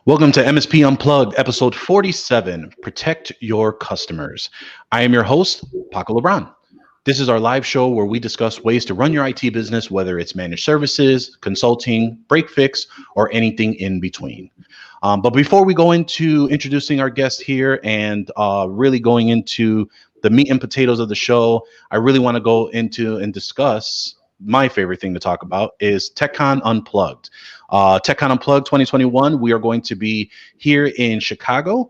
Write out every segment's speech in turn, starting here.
Welcome to MSP Unplugged, episode 47, Protect Your Customers. I am your host, Paco LeBron. This is our live show where we discuss ways to run your IT business, whether it's managed services, consulting, break fix, or anything in between. But before we go into introducing our guest here and really going into the meat and potatoes of the show, I really want to go into and discuss my favorite thing to talk about is TechCon Unplugged. TechCon Unplugged 2021, we are going to be here in Chicago,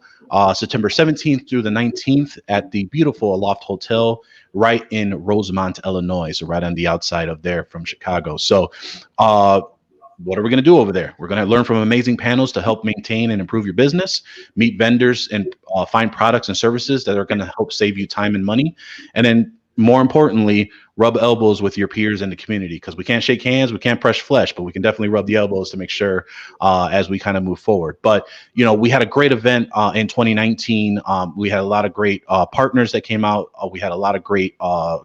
September 17th through the 19th at the beautiful Aloft Hotel right in Rosemont, Illinois. So right on the outside of there from Chicago. So what are we going to do over there? We're going to learn from amazing panels to help maintain and improve your business, meet vendors and find products and services that are going to help save you time and money. And then more importantly, rub elbows with your peers in the community, because we can't shake hands, we can't press flesh, but we can definitely rub the elbows to make sure as we kind of move forward. But, you know, we had a great event in 2019. We had a lot of great partners that came out. We had a lot of great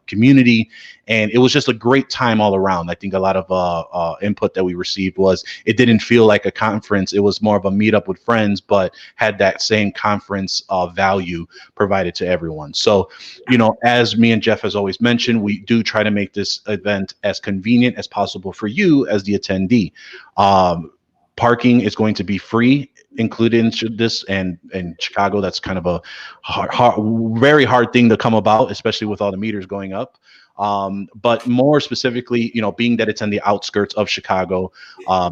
community, and it was just a great time all around. I think a lot of input that we received was it didn't feel like a conference. It was more of a meetup with friends, but had that same conference value provided to everyone. So, you know, as me and Jeff has always mentioned, we do try to make this event as convenient as possible for you as the attendee. Parking is going to be free included in this, and in Chicago, that's kind of a very hard thing to come about, especially with all the meters going up. But more specifically, you know, being that it's on the outskirts of Chicago,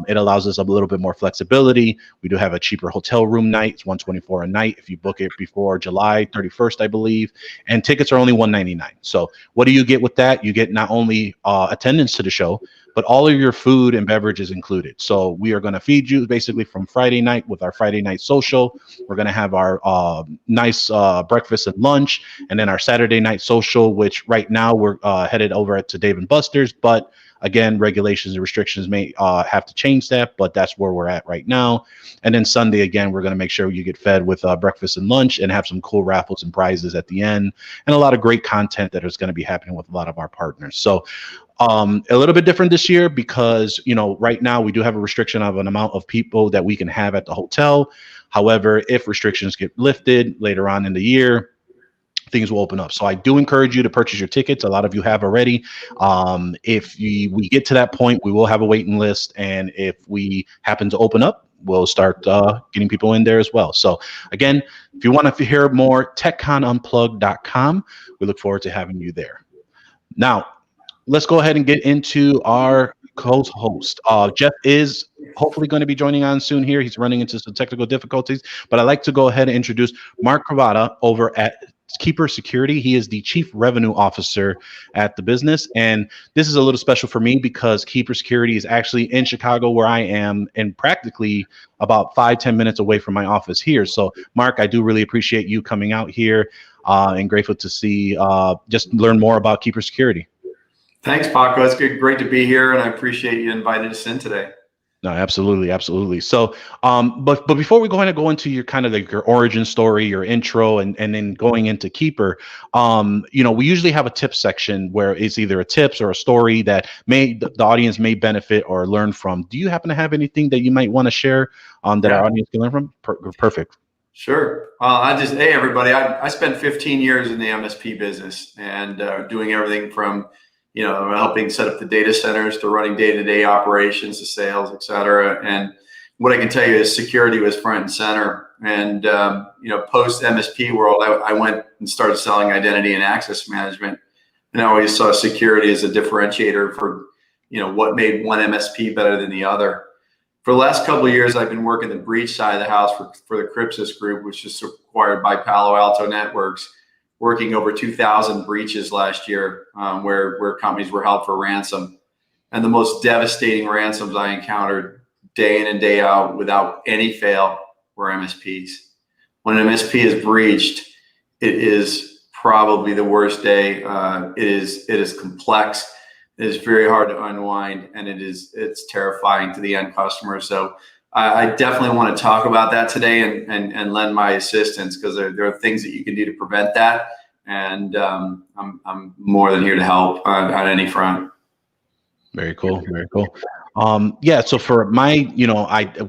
it allows us a little bit more flexibility. We do have a cheaper hotel room night. It's $124 a night if you book it before July 31st, I believe. And tickets are only $199. So what do you get with that? You get not only attendance to the show, but all of your food and beverages included. So we are going to feed you basically from Friday night with our Friday night social. We're going to have our nice breakfast and lunch, and then our Saturday night social, which right now we're headed over to Dave & Buster's. But again, regulations and restrictions may have to change that, but that's where we're at right now. And then Sunday, again, we're going to make sure you get fed with breakfast and lunch and have some cool raffles and prizes at the end, and a lot of great content that is going to be happening with a lot of our partners. So a little bit different this year because, you know, right now we do have a restriction of an amount of people that we can have at the hotel. However, if restrictions get lifted later on in the year, things will open up. So I do encourage you to purchase your tickets. A lot of you have already. If we get to that point, we will have a waiting list. And if we happen to open up, we'll start getting people in there as well. So again, if you want to hear more, techconunplugged.com. We look forward to having you there. Now, let's go ahead and get into our co-host. Jeff is hopefully going to be joining on soon here. He's running into some technical difficulties, but I'd like to go ahead and introduce Mark Cravata over at KeeperSecurity. He is the Chief Revenue Officer at the business. And this is a little special for me because KeeperSecurity is actually in Chicago where I am, and practically about 5-10 minutes away from my office here. So Mark, I do really appreciate you coming out here and grateful to see, just learn more about KeeperSecurity. Thanks, Paco. It's great to be here, and I appreciate you inviting us in today. No, absolutely, absolutely. So, but before we go into your kind of like your origin story, your intro, and then going into Keeper, you know, we usually have a tip section where it's either a tips or a story that the audience may benefit or learn from. Do you happen to have anything that you might want to share that our audience can learn from? Perfect. Sure. Hey, everybody. I spent 15 years in the MSP business and doing everything from, you know, helping set up the data centers to running day-to-day operations to sales, et cetera. And what I can tell you is security was front and center. And, you know, post MSP world, I went and started selling identity and access management. And I always saw security as a differentiator for, you know, what made one MSP better than the other. For the last couple of years, I've been working the breach side of the house for the Crypsis Group, which is acquired by Palo Alto Networks, working over 2,000 breaches last year, where companies were held for ransom. And the most devastating ransoms I encountered day in and day out without any fail were MSPs. When an MSP is breached, it is probably the worst day. It is complex. It is very hard to unwind, and it's terrifying to the end customer. So I definitely want to talk about that today and lend my assistance, because there are things that you can do to prevent that. And I'm more than here to help on any front. Very cool. Very cool. Yeah, so for my,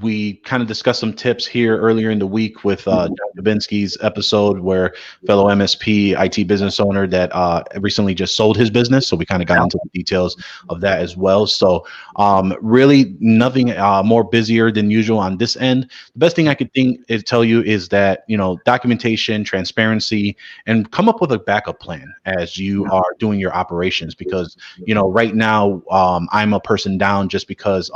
we kind of discussed some tips here earlier in the week with John Dubinsky's episode, where fellow MSP IT business owner that recently just sold his business. So we kind of got into the details of that as well. So really nothing more busier than usual on this end. The best thing I could tell you is that, documentation, transparency, and come up with a backup plan as you are doing your operations, because, right now I'm a person down just because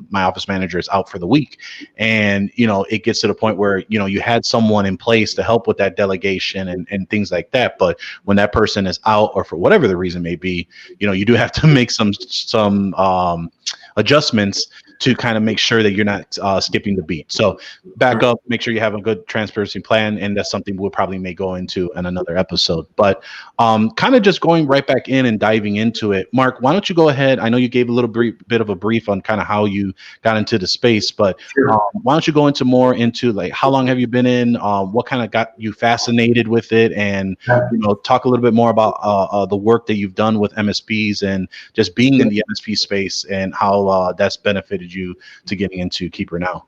my office manager is out for the week. And, it gets to the point where, you had someone in place to help with that delegation and things like that. But when that person is out, or for whatever the reason may be, you do have to make some adjustments to kind of make sure that you're not skipping the beat. So back up, make sure you have a good transparency plan. And that's something we'll probably may go into in another episode. But kind of just going right back in and diving into it. Mark, why don't you go ahead? I know you gave a little bit of a brief on kind of how you got into the space, but why don't you go into more into like, how long have you been in? What kind of got you fascinated with it? And, talk a little bit more about the work that you've done with MSPs and just being in the MSP space and how that's benefited you to getting into Keeper now.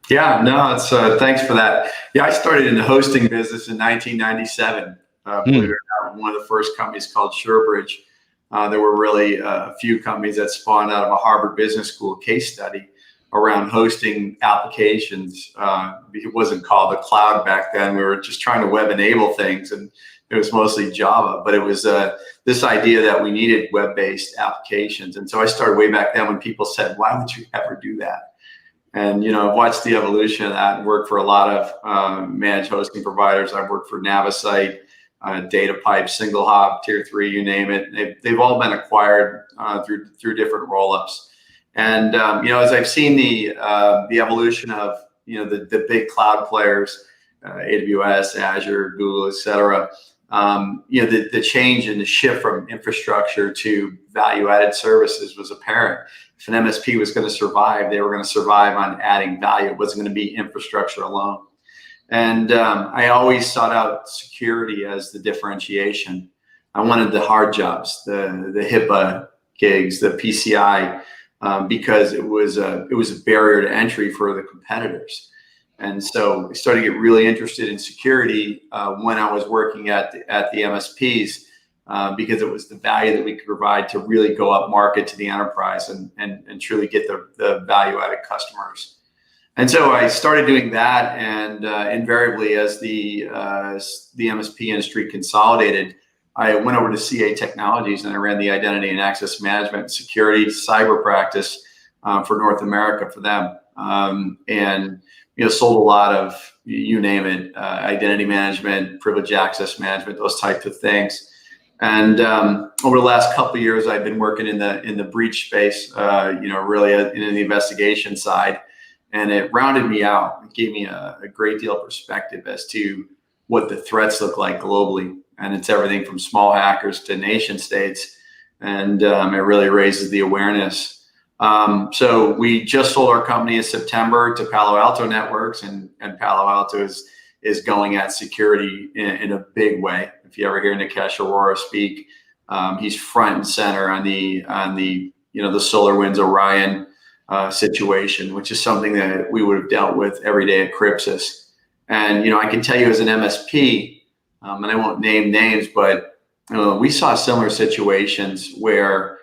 Yeah, no, it's thanks for that. Yeah, I started in the hosting business in 1997. Believe it or not, one of the first companies called SureBridge. There were really a few companies that spawned out of a Harvard Business School case study around hosting applications. It wasn't called the cloud back then. We were just trying to web enable things, and it was mostly Java, but it was this idea that we needed web-based applications. And so I started way back then when people said, why would you ever do that? And, I've watched the evolution of that and worked for a lot of managed hosting providers. I've worked for Navisite, DataPipe, SingleHop, Tier 3, you name it. They've all been acquired through different roll-ups. And, as I've seen the evolution of, the big cloud players, AWS, Azure, Google, et cetera, the change and the shift from infrastructure to value-added services was apparent. If an MSP was going to survive, they were going to survive on adding value. It wasn't going to be infrastructure alone. And I always sought out security as the differentiation. I wanted the hard jobs, the HIPAA gigs, the PCI, because it was a barrier to entry for the competitors. And so I started to get really interested in security when I was working at the MSPs, because it was the value that we could provide to really go up market to the enterprise and truly get the value-added customers. And so I started doing that, and invariably, as the MSP industry consolidated, I went over to CA Technologies and I ran the identity and access management, security, cyber practice for North America for them, and sold a lot of, you name it, identity management, privilege access management, those types of things. And over the last couple of years, I've been working in the breach space, really in the investigation side. And it rounded me out. It gave me a great deal of perspective as to what the threats look like globally. And it's everything from small hackers to nation states. And it really raises the awareness. So we just sold our company in September to Palo Alto Networks, and Palo Alto is going at security in a big way. If you ever hear Nikesh Arora speak, he's front and center on the SolarWinds Orion situation, which is something that we would have dealt with every day at Crypsis. And, I can tell you as an MSP, and I won't name names, but we saw similar situations where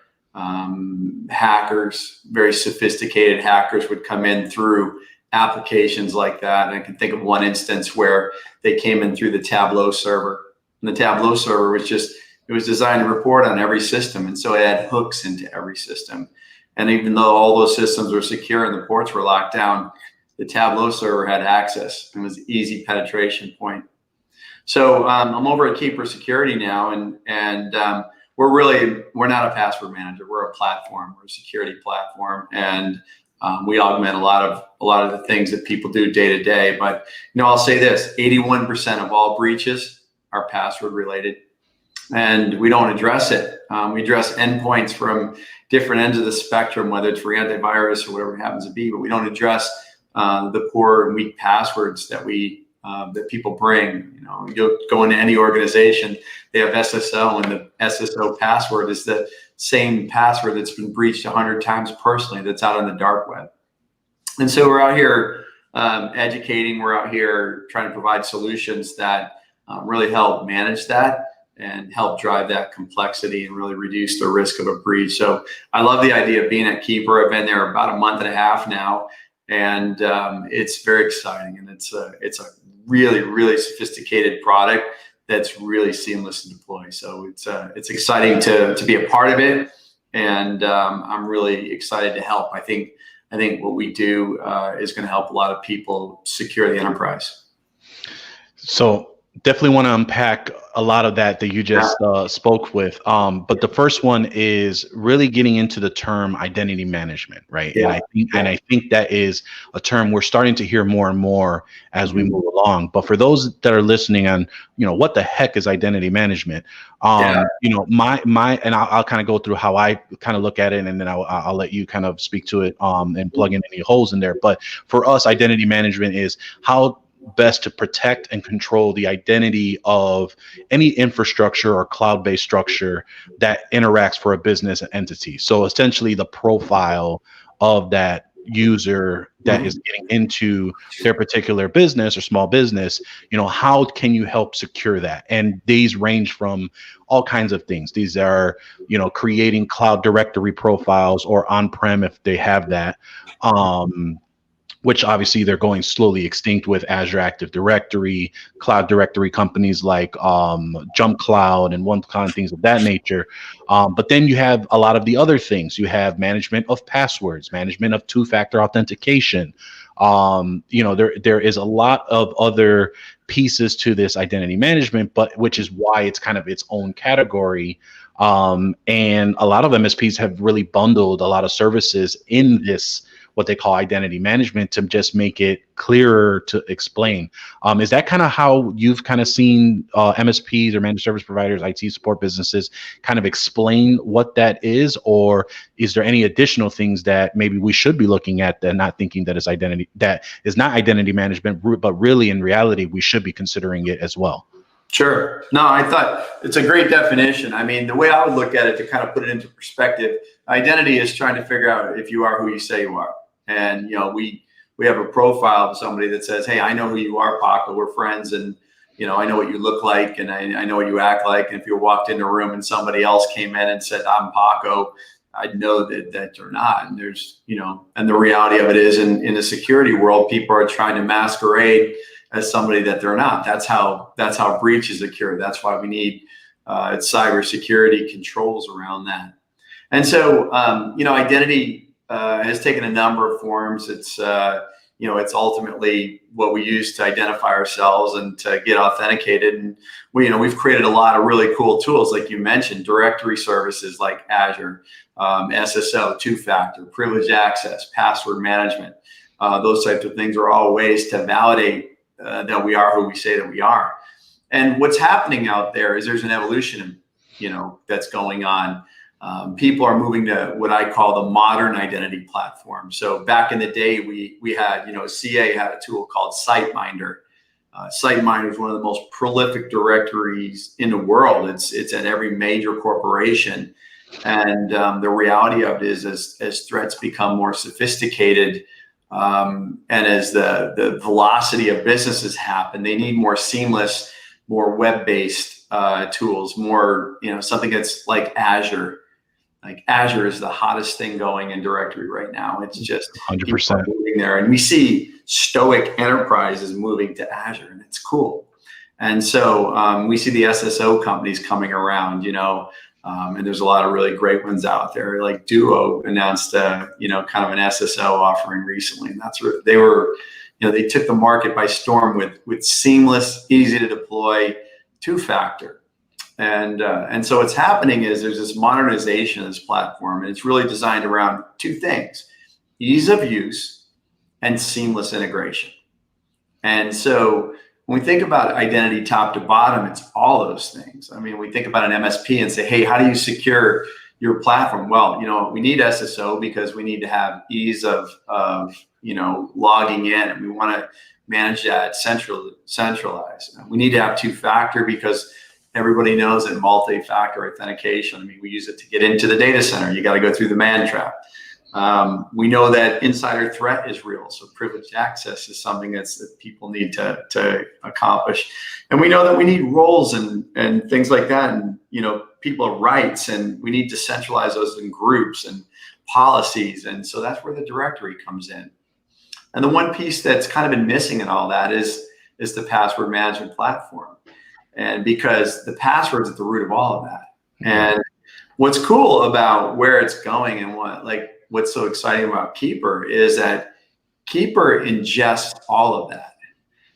hackers, very sophisticated hackers, would come in through applications like that. And I can think of one instance where they came in through the Tableau server. And the Tableau server was designed to report on every system. And so it had hooks into every system. And even though all those systems were secure and the ports were locked down, the Tableau server had access and was an easy penetration point. So I'm over at Keeper Security now, and we're not a password manager. We're a platform. We're a security platform, and we augment a lot of the things that people do day to day. But I'll say this: 81% of all breaches are password related, and we don't address it. We address endpoints from different ends of the spectrum, whether it's for antivirus or whatever it happens to be, but we don't address the poor and weak passwords that people bring. You'll go into any organization, they have SSO, and the SSO password is the same password that's been breached 100 times personally that's out on the dark web. And so we're out here educating, we're out here trying to provide solutions that really help manage that and help drive that complexity and really reduce the risk of a breach. So I love the idea of being at Keeper. I've been there about a month and a half now, and it's very exciting. And it's a really, really sophisticated product that's really seamless to deploy. So it's exciting to be a part of it, and I'm really excited to help. I think what we do is going to help a lot of people secure the enterprise. So definitely want to unpack a lot of that you just spoke with. But the first one is really getting into the term identity management, right? Yeah. And I think that is a term we're starting to hear more and more as we move along. But for those that are listening on, what the heck is identity management? My and I'll kind of go through how I kind of look at it, and then I'll let you kind of speak to it and plug in any holes in there. But for us, identity management is how best to protect and control the identity of any infrastructure or cloud-based structure that interacts for a business entity. So essentially the profile of that user that is getting into their particular business or small business, how can you help secure that? And these range from all kinds of things. These are, creating cloud directory profiles or on-prem if they have that, which obviously they're going slowly extinct with Azure Active Directory, cloud directory companies like Jump Cloud and OneCloud and things of that nature. But then you have a lot of the other things. You have management of passwords, management of two-factor authentication. There is a lot of other pieces to this identity management, but which is why it's kind of its own category. And a lot of MSPs have really bundled a lot of services in this, what they call identity management, to just make it clearer to explain. Is that kind of how you've kind of seen MSPs or managed service providers, IT support businesses kind of explain what that is? Or is there any additional things that maybe we should be looking at that not thinking that is not identity management, but really in reality, we should be considering it as well? Sure. No, I thought it's a great definition. I mean, the way I would look at it, to kind of put it into perspective, identity is trying to figure out if you are who you say you are. And, we have a profile of somebody that says, hey, I know who you are, Paco. We're friends. And, I know what you look like, and I know what you act like. And if you walked in a room and somebody else came in and said, I'm Paco, I'd know that you're not. And there's, and the reality of it is in the security world, people are trying to masquerade as somebody that they're not. That's how breaches occur. That's why we need cybersecurity controls around that. And so, identity has taken a number of forms. It's ultimately what we use to identify ourselves and to get authenticated. And we've created a lot of really cool tools, like you mentioned, directory services like Azure, SSO, two-factor, privileged access, password management. Those types of things are all ways to validate that we are who we say that we are. And what's happening out there is there's an evolution, that's going on. People are moving to what I call the modern identity platform. So back in the day, we had, CA had a tool called SiteMinder. SiteMinder is one of the most prolific directories in the world. It's at every major corporation. And the reality of it is, as threats become more sophisticated, and as the velocity of businesses happen, they need more seamless, more web-based tools, more, something that's like Azure. Like Azure is the hottest thing going in directory right now. It's just 100% moving there. And we see stoic enterprises moving to Azure, and it's cool. And so we see the SSO companies coming around, and there's a lot of really great ones out there. Like Duo announced, kind of an SSO offering recently. And that's where they took the market by storm with seamless, easy to deploy two-factor. And so what's happening is there's this modernization of this platform, and it's really designed around two things: ease of use and seamless integration. And so when we think about identity top to bottom, it's all those things. I mean, we think about an MSP and say, hey, how do you secure your platform? Well, we need SSO because we need to have ease of logging in, and we want to manage that centralized. We need to have two-factor because Everybody knows that multi-factor authentication, I mean, we use it to get into the data center. You got to go through the man trap. We know that insider threat is real. So privileged access is something that people need to accomplish. And we know that we need roles and things like that. And, people have rights, and we need to centralize those in groups and policies. And so that's where the directory comes in. And the one piece that's kind of been missing in all that is the password management platform. And because the password's at the root of all of that. And what's cool about where it's going and what's so exciting about Keeper is that Keeper ingests all of that.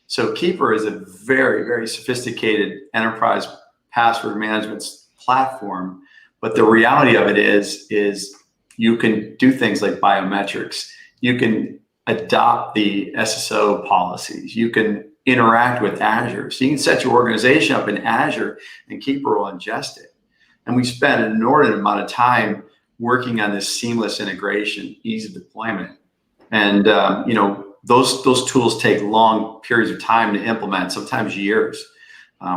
So Keeper is a very, very sophisticated enterprise password management platform. But the reality of it is you can do things like biometrics. You can adopt the SSO policies. You can interact with Azure. So you can set your organization up in Azure, and Keeper will ingest it. And we spent an inordinate amount of time working on this seamless integration, ease of deployment. And those tools take long periods of time to implement, sometimes years.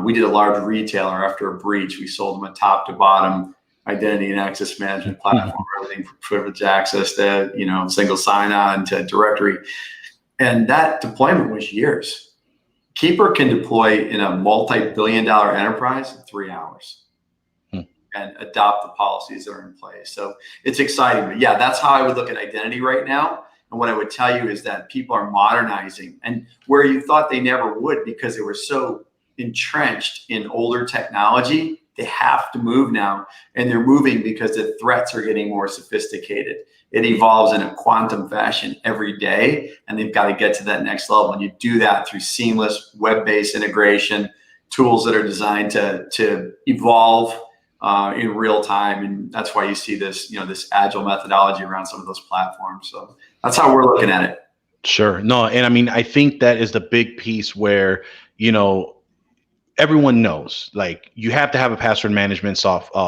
We did a large retailer after a breach. We sold them a top to bottom identity and access management platform, everything from privileged access to, single sign-on to directory. And that deployment was years. Keeper can deploy in a multi-billion-dollar enterprise in 3 hours and adopt the policies that are in place. So it's exciting. But yeah, that's how I would look at identity right now. And what I would tell you is that people are modernizing, and where you thought they never would because they were so entrenched in older technology, they have to move now. And they're moving because the threats are getting more sophisticated. It evolves in a quantum fashion every day, and they've got to get to that next level. And you do that through seamless web-based integration, tools that are designed to evolve in real time. And that's why you see this, this agile methodology around some of those platforms. So that's how we're looking at it. Sure. No, and I mean, I think that is the big piece where, everyone knows, like, you have to have a password management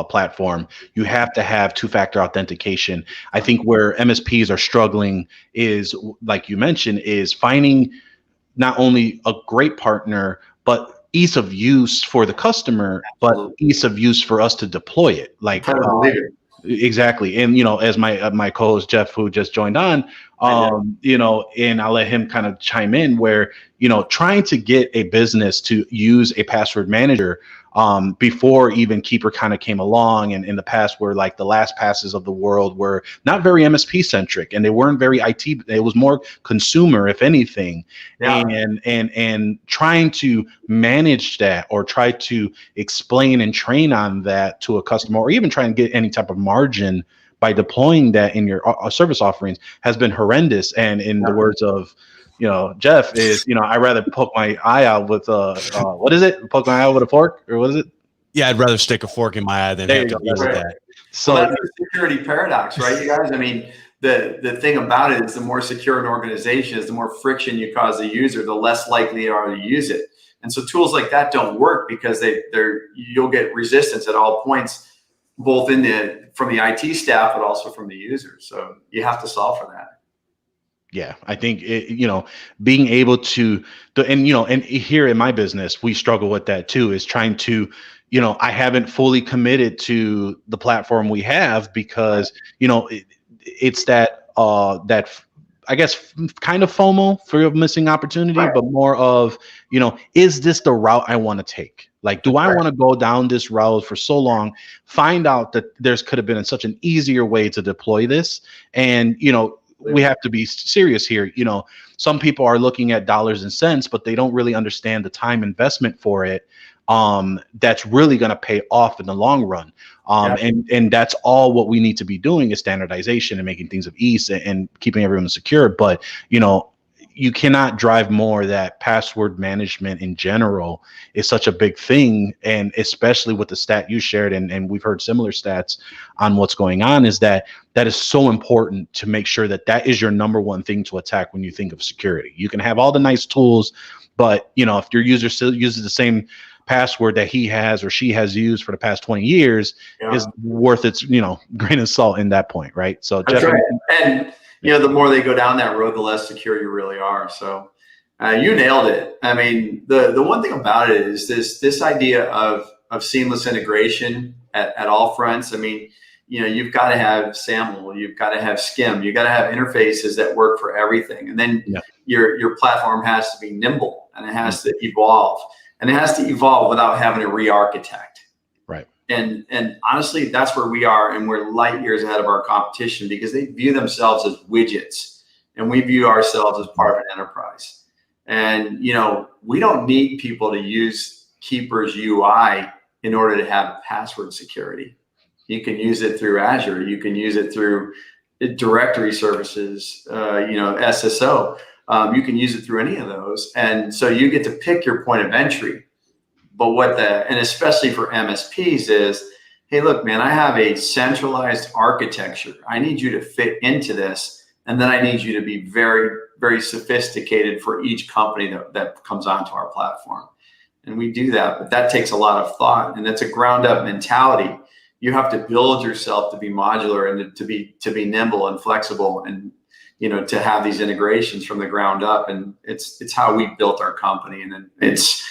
platform. You have to have two-factor authentication. I think where MSPs are struggling is, like you mentioned, is finding not only a great partner, but ease of use for the customer, but ease of use for us to deploy it. Like, exactly. And, as my co-host Jeff, who just joined on, and I'll let him kind of chime in where, trying to get a business to use a password manager before even Keeper kind of came along, and in the past where like the LastPasses of the world were not very MSP centric, and they weren't very IT. It was more consumer, if anything. Yeah. And trying to manage that, or try to explain and train on that to a customer, or even try and get any type of margin by deploying that in your service offerings, has been horrendous. And in the words of Jeff, is I'd rather poke my eye out with what is it? Poke my eye out with a fork, or what is it? Yeah, I'd rather stick a fork in my eye than have to deal with that. So that's the security paradox, right, you guys? I mean, the thing about it is the more secure an organization is, the more friction you cause the user, the less likely they are to use it. And so tools like that don't work because you'll get resistance at all points, both from the IT staff, but also from the users. So you have to solve for that. Yeah, I think being able to, and here in my business, we struggle with that too, is trying to, I haven't fully committed to the platform we have because, it's that I guess kind of FOMO, fear of missing opportunity, right, but more of, is this the route I want to take? Like, do I want to go down this route for so long, find out that there's could have been such an easier way to deploy this? And, we have to be serious here. Some people are looking at dollars and cents, but they don't really understand the time investment for it. That's really going to pay off in the long run. And that's all what we need to be doing is standardization and making things of ease and keeping everyone secure. But, you cannot drive more that password management in general is such a big thing. And especially with the stat you shared, and we've heard similar stats on what's going on, is that is so important to make sure that is your number one thing to attack when you think of security. You can have all the nice tools, but if your user still uses the same password that he has or she has used for the past 20 years, is worth its, grain of salt in that point. Right. So that's right. And the more they go down that road, the less secure you really are. So you nailed it. I mean, the one thing about it is this idea of seamless integration at all fronts. I mean, you've got to have SAML, you've got to have SCIM, you've got to have interfaces that work for everything. And then your platform has to be nimble, and it has to evolve, and it has to evolve without having to re-architect. Right. And honestly, that's where we are, and we're light years ahead of our competition, because they view themselves as widgets, and we view ourselves as part of an enterprise. And, we don't need people to use Keeper's UI in order to have password security. You can use it through Azure. You can use it through directory services, SSO. You can use it through any of those. And so you get to pick your point of entry. But and especially for MSPs is, hey, look, man, I have a centralized architecture. I need you to fit into this. And then I need you to be very, very sophisticated for each company that comes onto our platform. And we do that, but that takes a lot of thought, and that's a ground up mentality. You have to build yourself to be modular and to be nimble and flexible, and to have these integrations from the ground up. And it's how we built our company, and it's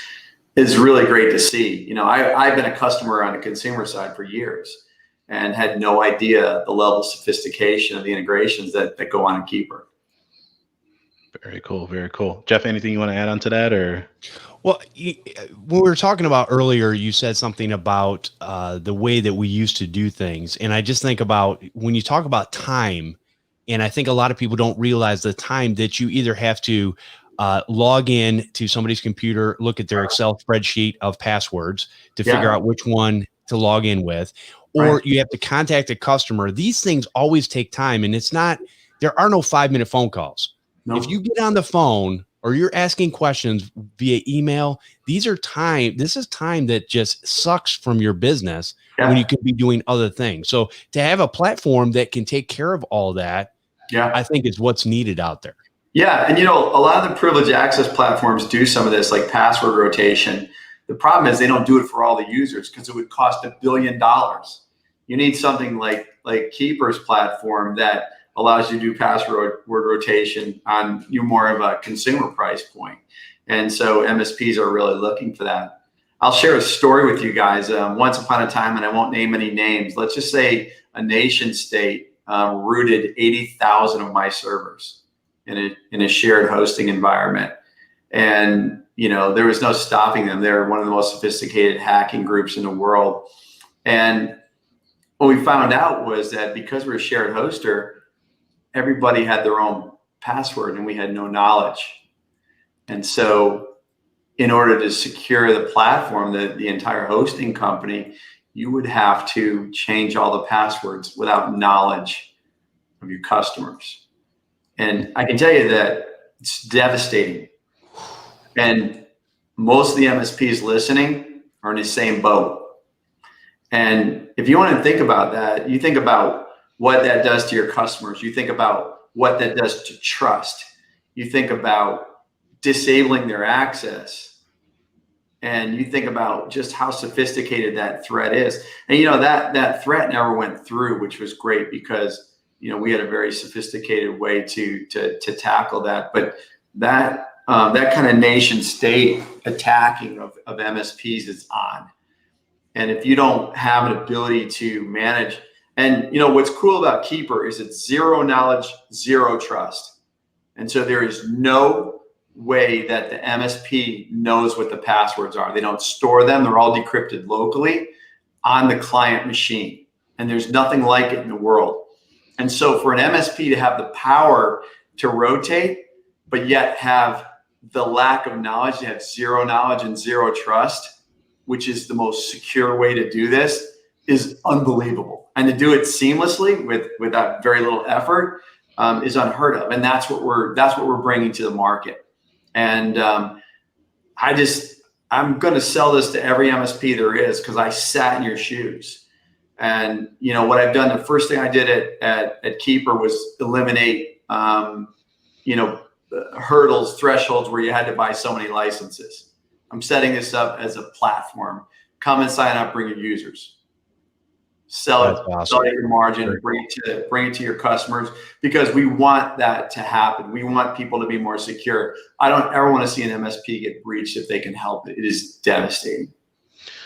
really great to see. I've been a customer on the consumer side for years, and had no idea the level of sophistication of the integrations that go on in Keeper. Very cool. Very cool. Jeff, anything you want to add on to that, or? Well, when we were talking about earlier, you said something about the way that we used to do things. And I just think about when you talk about time, and I think a lot of people don't realize the time that you either have to log in to somebody's computer, look at their Excel spreadsheet of passwords to figure out which one to log in with, or you have to contact a customer. These things always take time, and there are no 5-minute phone calls. No. If you get on the phone or you're asking questions via email, this is time that just sucks from your business when you could be doing other things. So to have a platform that can take care of all that, I think is what's needed out there. Yeah. And, a lot of the privileged access platforms do some of this, like password rotation. The problem is they don't do it for all the users, because it would cost $1 billion. You need something like Keeper's platform that allows you to do password rotation on more of a consumer price point. And so MSPs are really looking for that. I'll share a story with you guys. Once upon a time, and I won't name any names, let's just say a nation state rooted 80,000 of my servers in a shared hosting environment. And, there was no stopping them. They're one of the most sophisticated hacking groups in the world. And what we found out was that because we're a shared hoster, everybody had their own password, and we had no knowledge. And so in order to secure the platform, the entire hosting company, you would have to change all the passwords without knowledge of your customers. And I can tell you that it's devastating. And most of the MSPs listening are in the same boat. And if you want to think about that, you think about what that does to your customers. You think about what that does to trust. You think about disabling their access. And you think about just how sophisticated that threat is. And, that threat never went through, which was great, because, we had a very sophisticated way to tackle that. But that kind of nation state attacking of MSPs is on. And if you don't have an ability to manage, and what's cool about Keeper is it's zero knowledge, zero trust. And so there is no way that the MSP knows what the passwords are. They don't store them. They're all decrypted locally on the client machine. And there's nothing like it in the world. And so for an MSP to have the power to rotate, but yet have the lack of knowledge, to have zero knowledge and zero trust, which is the most secure way to do this, is unbelievable. And to do it seamlessly without very little effort is unheard of. And that's what we're bringing to the market. And I'm going to sell this to every MSP there is, because I sat in your shoes. And what I've done, the first thing I did at Keeper was eliminate hurdles, thresholds where you had to buy so many licenses. I'm setting this up as a platform. Come and sign up, bring your users. Sell it, awesome. Sell your margin, bring it to your customers, because we want that to happen. We want people to be more secure. I don't ever want to see an MSP get breached if they can help it. It is devastating.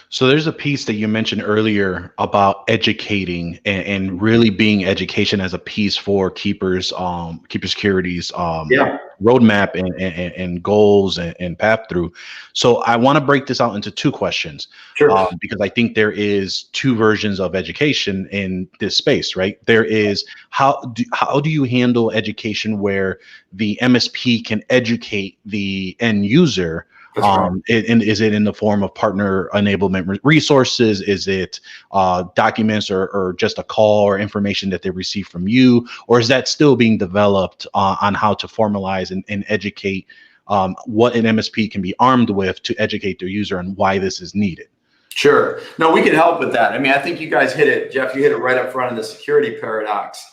So there's a piece that you mentioned earlier about educating and really being education as a piece for Keeper Security's Yeah, roadmap and goals and path through. So I want to break this out into two questions sure. because I think there is two versions of education in this space, right? There is how do you handle education where the MSP can educate the end user? That's right. And is it in the form of partner enablement resources? Is it documents or just a call or information that they receive from you? Or is that still being developed on how to formalize and educate what an MSP can be armed with to educate their user and why this is needed? Sure. No, we can help with that. I mean, I think you guys hit it, Jeff. You hit it right up front of the security paradox.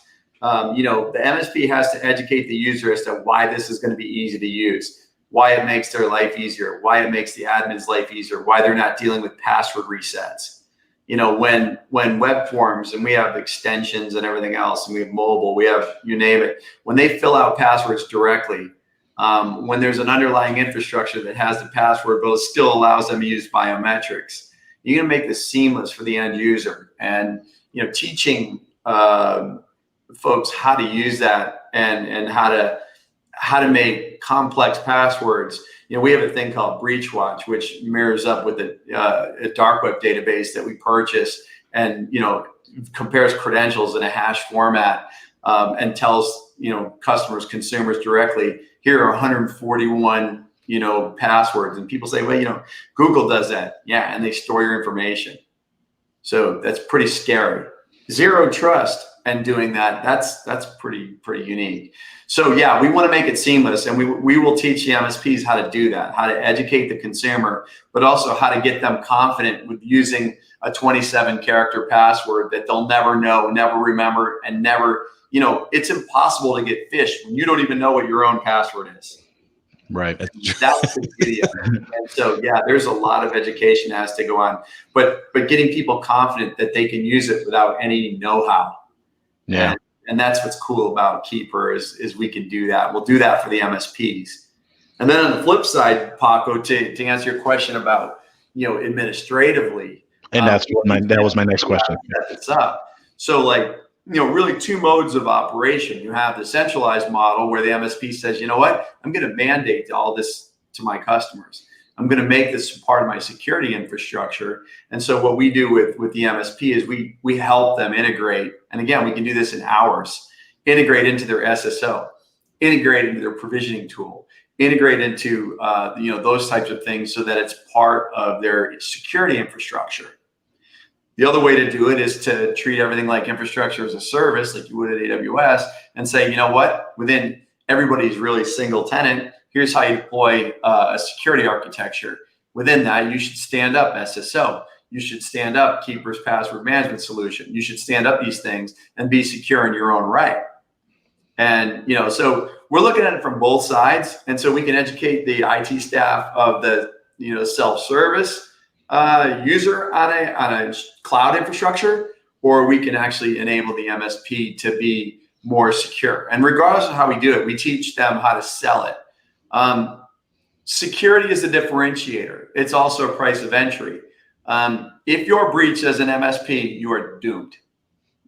The MSP has to educate the user as to why this is going to be easy to use, why it makes their life easier, why it makes the admin's life easier, why they're not dealing with password resets. When web forms, and we have extensions and everything else, and we have mobile, we have, you name it, when they fill out passwords directly, when there's an underlying infrastructure that has the password, but it still allows them to use biometrics, you're going to make this seamless for the end user. And, teaching folks how to use that and how to make complex passwords. We have a thing called Breach Watch, which mirrors up with a dark web database that we purchased, and compares credentials in a hash format, and tells customers, consumers directly, here are 141 passwords. And people say, well, Google does that. Yeah, and they store your information. So that's pretty scary. Zero trust. And doing that's pretty unique. So yeah, we want to make it seamless, and we will teach the MSPs how to do that, how to educate the consumer, but also how to get them confident with using a 27-character password that they'll never know, never remember, and never, it's impossible to get phished when you don't even know what your own password is. Right. That's the beauty of it. And so, yeah, there's a lot of education that has to go on, but getting people confident that they can use it without any know-how. Yeah. And that's what's cool about Keeper is we can do that. We'll do that for the MSPs. And then on the flip side, Paco, to answer your question about, administratively. And that was my next question. It's up. So really two modes of operation. You have the centralized model where the MSP says, you know what, I'm going to mandate all this to my customers. I'm going to make this part of my security infrastructure. And so what we do with the MSP is we help them integrate. And again, we can do this in hours, integrate into their SSO, integrate into their provisioning tool, integrate into, those types of things so that it's part of their security infrastructure. The other way to do it is to treat everything like infrastructure as a service, like you would at AWS, and say, you know what, within everybody's really single tenant, here's how you deploy a security architecture. Within that, you should stand up SSO. You should stand up Keeper's password management solution. You should stand up these things and be secure in your own right. And, so we're looking at it from both sides. And so we can educate the IT staff of the, self-service user on a cloud infrastructure, or we can actually enable the MSP to be more secure. And regardless of how we do it, we teach them how to sell it. Security is a differentiator. It's also a price of entry. If you're breached as an MSP, you are doomed.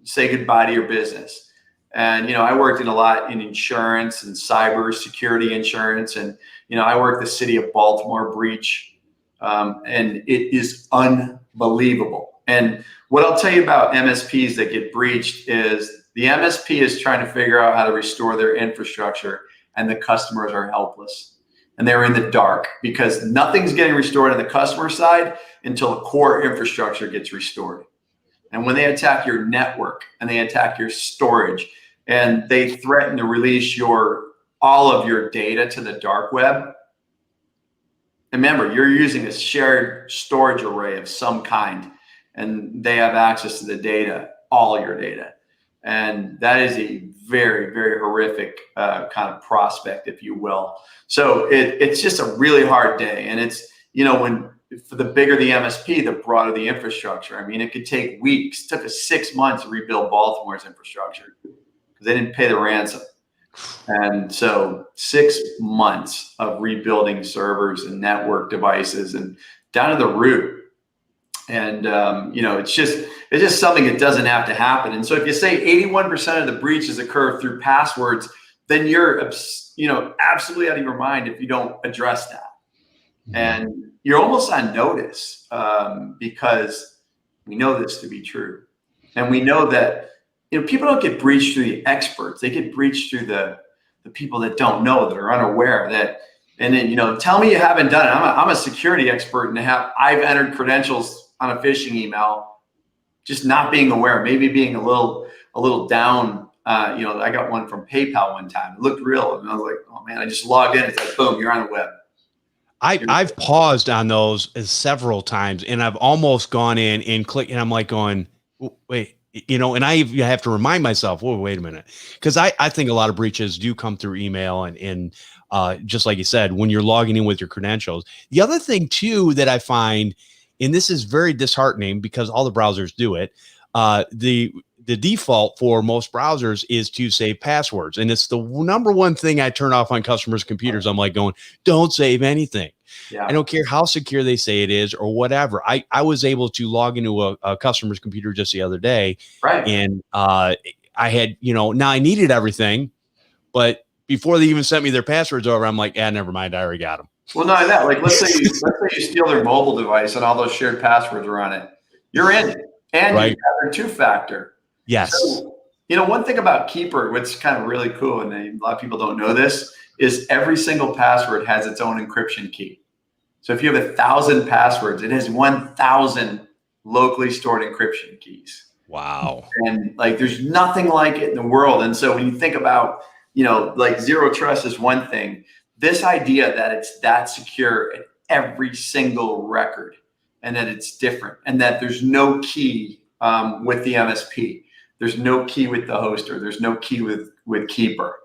Say goodbye to your business. And, I worked in a lot in insurance and cybersecurity insurance. And, I worked the city of Baltimore breach. And it is unbelievable. And what I'll tell you about MSPs that get breached is the MSP is trying to figure out how to restore their infrastructure, and the customers are helpless. And they're in the dark because nothing's getting restored on the customer side until the core infrastructure gets restored. And when they attack your network and they attack your storage and they threaten to release all of your data to the dark web, remember, you're using a shared storage array of some kind, and they have access to the data, all your data. And that is a very, very horrific kind of prospect, if you will. So it's just a really hard day. And it's, for the bigger the MSP, the broader the infrastructure. I mean, it could take weeks. It took us 6 months to rebuild Baltimore's infrastructure because they didn't pay the ransom. And so 6 months of rebuilding servers and network devices and down to the root. And it's just something that doesn't have to happen. And so if you say 81% of the breaches occur through passwords, then you're absolutely out of your mind if you don't address that. And you're almost on notice because we know this to be true. And we know that people don't get breached through the experts. They get breached through the people that don't know, that are unaware. And then tell me you haven't done it. I'm a security expert, and I've entered credentials on a phishing email, just not being aware, maybe being a little down. I got one from PayPal one time. It looked real, and I was like, oh man, I just logged in. It's like, boom, you're on the web. I've paused on those several times, and I've almost gone in and clicked, and I'm like going, wait, and I have to remind myself, whoa, wait a minute. Because I think a lot of breaches do come through email and just like you said, when you're logging in with your credentials. The other thing too that I find, and this is very disheartening because all the browsers do it, the default for most browsers is to save passwords. And it's the number one thing I turn off on customers' computers. I'm like going, don't save anything. Yeah. I don't care how secure they say it is or whatever. I was able to log into a customer's computer just the other day. Right. And I had, now I needed everything, but before they even sent me their passwords over, I'm like, never mind. I already got them. Well, not only that, like let's say you steal their mobile device and all those shared passwords are on it. You're in, and you have their two-factor. Yes. So, one thing about Keeper, what's kind of really cool, and a lot of people don't know this, is every single password has its own encryption key. So if you have 1,000 passwords, it has 1,000 locally stored encryption keys. Wow. And there's nothing like it in the world. And so when you think about, zero trust is one thing. This idea that it's that secure in every single record, and that it's different, and that there's no key with the MSP, there's no key with the hoster, there's no key with Keeper.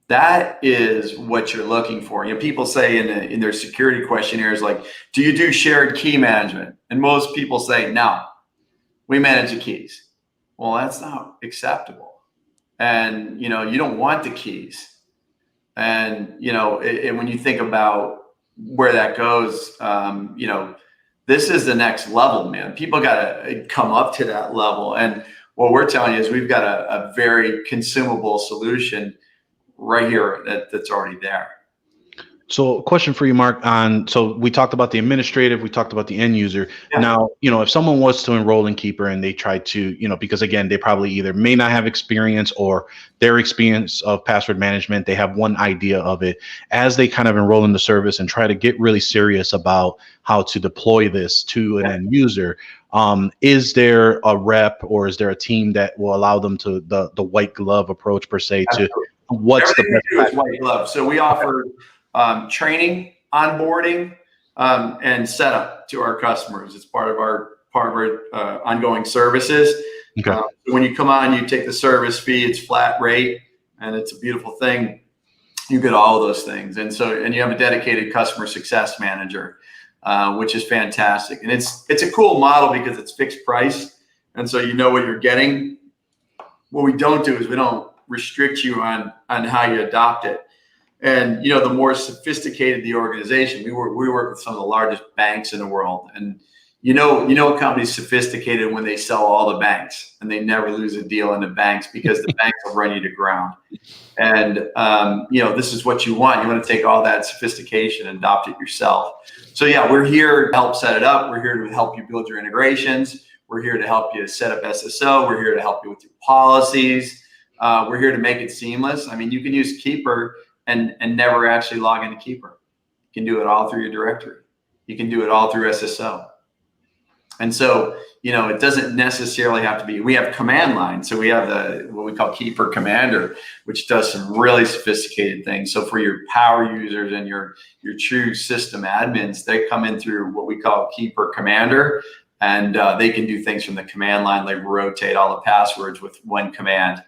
That is what you're looking for. People say in their security questionnaires, like, do you do shared key management? And most people say, no, we manage the keys. Well, that's not acceptable. And, you don't want the keys. And, and when you think about where that goes, this is the next level, man. People got to come up to that level. And what we're telling you is we've got a very consumable solution right here that's already there. So question for you, Mark, so we talked about the administrative, we talked about the end user. Yeah. Now, if someone was to enroll in Keeper and they try to, because again, they probably either may not have experience or their experience of password management, they have one idea of it. As they kind of enroll in the service and try to get really serious about how to deploy this to an end user, is there a rep or is there a team that will allow them to the white glove approach per se? Absolutely. To what's everything the best white glove? So we offer training, onboarding, and setup to our customers. It's part of our ongoing services. Okay. When you come on, you take the service fee. It's flat rate, and it's a beautiful thing. You get all of those things, and you have a dedicated customer success manager, which is fantastic. And it's a cool model because it's fixed price, and so you know what you're getting. What we don't do is we don't restrict you on how you adopt it. And the more sophisticated the organization, we work with some of the largest banks in the world, and a company's sophisticated when they sell all the banks and they never lose a deal in the banks because the banks will run you to ground. And this is what you want. You want to take all that sophistication and adopt it yourself. So yeah, we're here to help set it up. We're here to help you build your integrations. We're here to help you set up SSO. We're here to help you with your policies. We're here to make it seamless. I mean, you can use Keeper and never actually log into Keeper. You can do it all through your directory. You can do it all through SSO. And so, it doesn't necessarily have to be, we have command line. So we have what we call Keeper Commander, which does some really sophisticated things. So for your power users and your true system admins, they come in through what we call Keeper Commander, and they can do things from the command line, like rotate all the passwords with one command.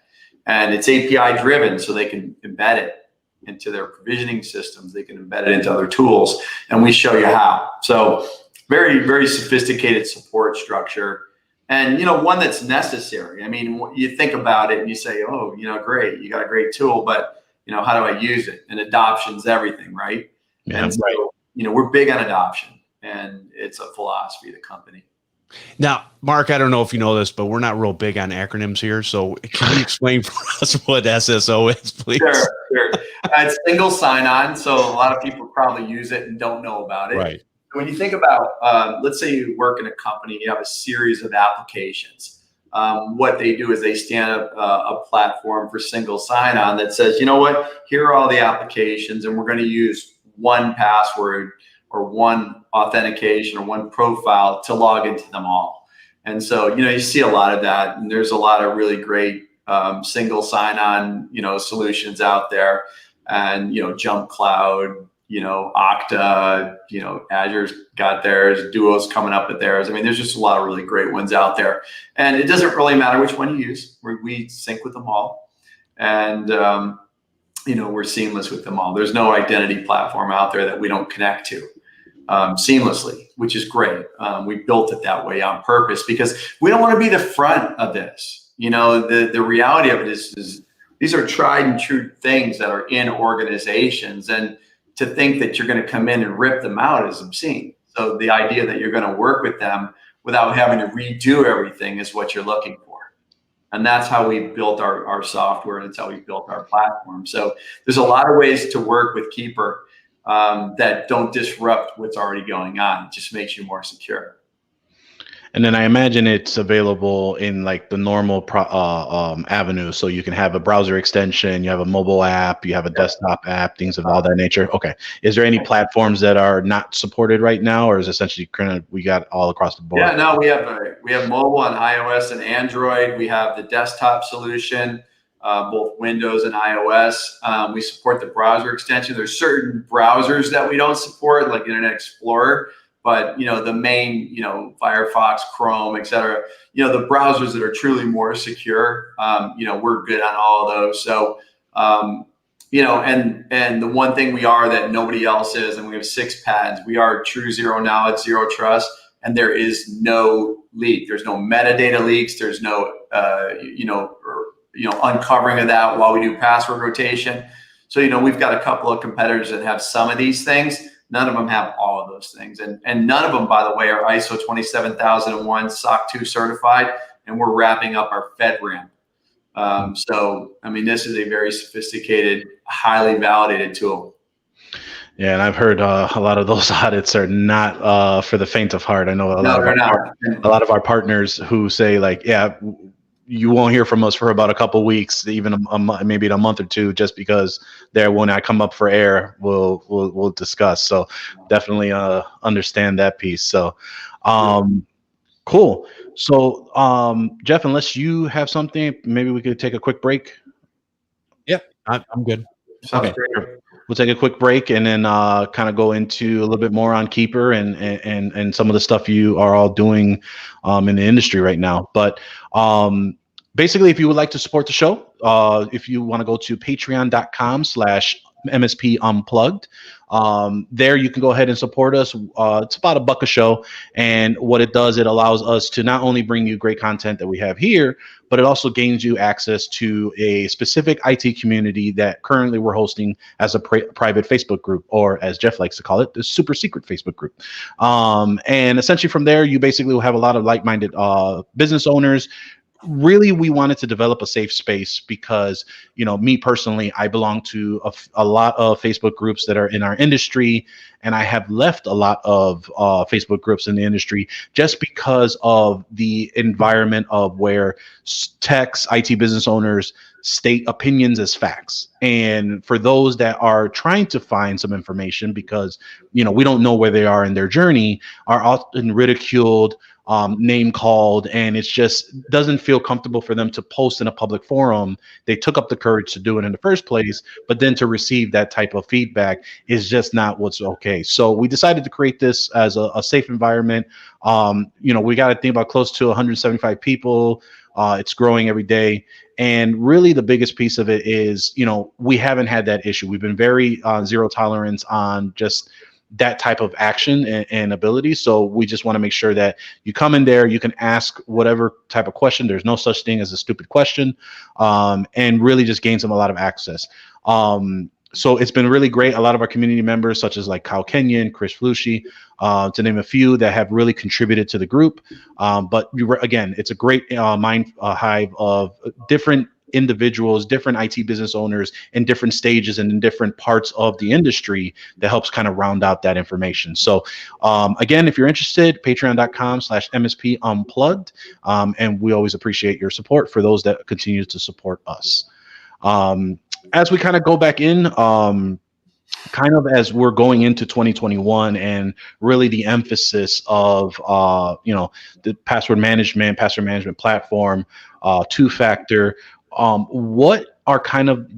And it's API driven, so they can embed it into their provisioning systems. They can embed it into other tools, and we show you how. So very, very sophisticated support structure, and one that's necessary. I mean, you think about it and you say, oh, great, you got a great tool, but how do I use it? And adoption's everything, right? Yeah, and so, we're big on adoption, and it's a philosophy of the company. Now, Mark, I don't know if you know this, but we're not real big on acronyms here. So can you explain for us what SSO is, please? Sure. It's single sign-on, so a lot of people probably use it and don't know about it. Right. When you think about, let's say you work in a company, you have a series of applications. What they do is they stand up a platform for single sign-on that says, you know what, here are all the applications, and we're going to use one password or one authentication or one profile to log into them all. And so, you see a lot of that, and there's a lot of really great single sign-on, solutions out there, and Jump Cloud, Okta, Azure's got theirs, Duo's coming up with theirs. I mean, there's just a lot of really great ones out there, and it doesn't really matter which one you use. We sync with them all, and we're seamless with them all. There's no identity platform out there that we don't connect to seamlessly, which is great. We built it that way on purpose because we don't want to be the front of this. The reality of it is these are tried and true things that are in organizations, and to think that you're going to come in and rip them out is obscene. So the idea that you're going to work with them without having to redo everything is what you're looking for. And that's how we built our software, and that's how we built our platform. So there's a lot of ways to work with Keeper that don't disrupt what's already going on. It just makes you more secure. And then I imagine it's available in like the normal avenue. So you can have a browser extension, you have a mobile app, you have a desktop app, things of all that nature. Okay. Is there any platforms that are not supported right now, or is essentially kind of we got all across the board? Yeah, no, we have mobile on iOS and Android. We have the desktop solution, both Windows and iOS. We support the browser extension. There's certain browsers that we don't support, like Internet Explorer. But the main, Firefox, Chrome, et cetera, the browsers that are truly more secure, we're good on all of those. So, and the one thing we are that nobody else is, and we have 6 patents, we are true zero knowledge, zero trust, and there is no leak. There's no metadata leaks. There's no, uncovering of that while we do password rotation. So, we've got a couple of competitors that have some of these things. None of them have all of those things. And none of them, by the way, are ISO 27001 SOC 2 certified, and we're wrapping up our FedRAMP. So, I mean, this is a very sophisticated, highly validated tool. Yeah, and I've heard a lot of those audits are not for the faint of heart. I know a lot of our partners who say like, yeah, you won't hear from us for about a couple of weeks, even maybe a month or two, just because when I come up for air, we'll discuss. So definitely understand that piece. So cool. So Jeff, unless you have something, maybe we could take a quick break. Yeah, I'm good. Okay. We'll take a quick break and then kind of go into a little bit more on Keeper and some of the stuff you are all doing in the industry right now. But basically, if you would like to support the show, if you want to go to patreon.com/MSP Unplugged, there you can go ahead and support us. It's about $1 a show. And what it does, it allows us to not only bring you great content that we have here, but it also gains you access to a specific IT community that currently we're hosting as a private Facebook group, or as Jeff likes to call it, the super secret Facebook group. And essentially from there, you basically will have a lot of like-minded business owners. Really, we wanted to develop a safe space because, me personally, I belong to a lot of Facebook groups that are in our industry, and I have left a lot of Facebook groups in the industry just because of the environment of where techs, IT business owners state opinions as facts. And for those that are trying to find some information because, we don't know where they are in their journey, are often ridiculed, name called, and it's just doesn't feel comfortable for them to post in a public forum. They took up the courage to do it in the first place, but then to receive that type of feedback is just not what's okay. So we decided to create this as a safe environment. We got to think about close to 175 people. It's growing every day. And really the biggest piece of it is, we haven't had that issue. We've been very zero tolerance on just that type of action and ability. So we just want to make sure that you come in there, you can ask whatever type of question. There's no such thing as a stupid question, and really just gains them a lot of access. So it's been really great. A lot of our community members, such as like Kyle Kenyon, Chris Flusci, to name a few, that have really contributed to the group. But again, it's a great mind hive of different individuals, different IT business owners in different stages and in different parts of the industry that helps kind of round out that information. So again, if you're interested, patreon.com/MSP Unplugged. And we always appreciate your support for those that continue to support us. As we kind of go back in, kind of as we're going into 2021 and really the emphasis of, the password management platform, two-factor, what are kind of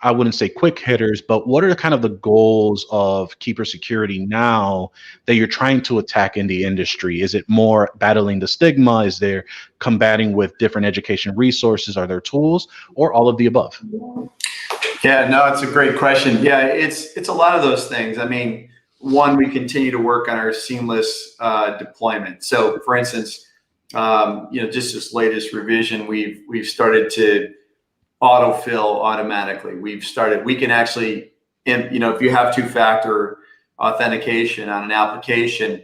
I wouldn't say quick hitters, but what are kind of the goals of KeeperSecurity now that you're trying to attack in the industry? Is it more battling the stigma? Is there combating with different education resources? Are there tools, or all of the above? Yeah, no, it's a great question. Yeah, it's a lot of those things. I mean, one, we continue to work on our seamless deployment. So, for instance, just this latest revision, we've started to autofill automatically. We can actually, if you have two-factor authentication on an application,